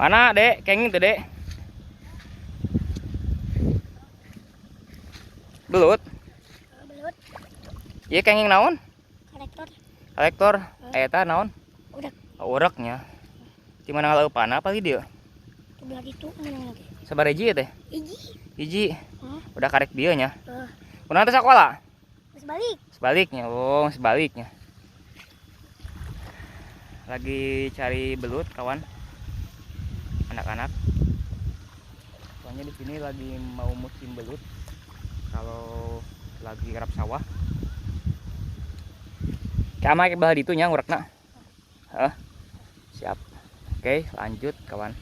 Mana, Dek? Kenging tuh, Dek. Belut. Belut. Iya kenging naon? Kolektor. Kolektor. Eta naon? Udah. Ureknya. Di mana ngalaupana apa dia? Sebelah itu mana lagi? Sabariji ya teh? Iji. Hiji. Udah karek dia nya. Kunaon teh sakola? Sebalik. Sebaliknya. Oh, sebaliknya. Lagi cari belut, kawan. Anak-anak. Soalnya di sini lagi mau musim belut. Kalau lagi garap sawah. Kama ke balah ditunya ngurekna. Siap. Oke, lanjut kawan.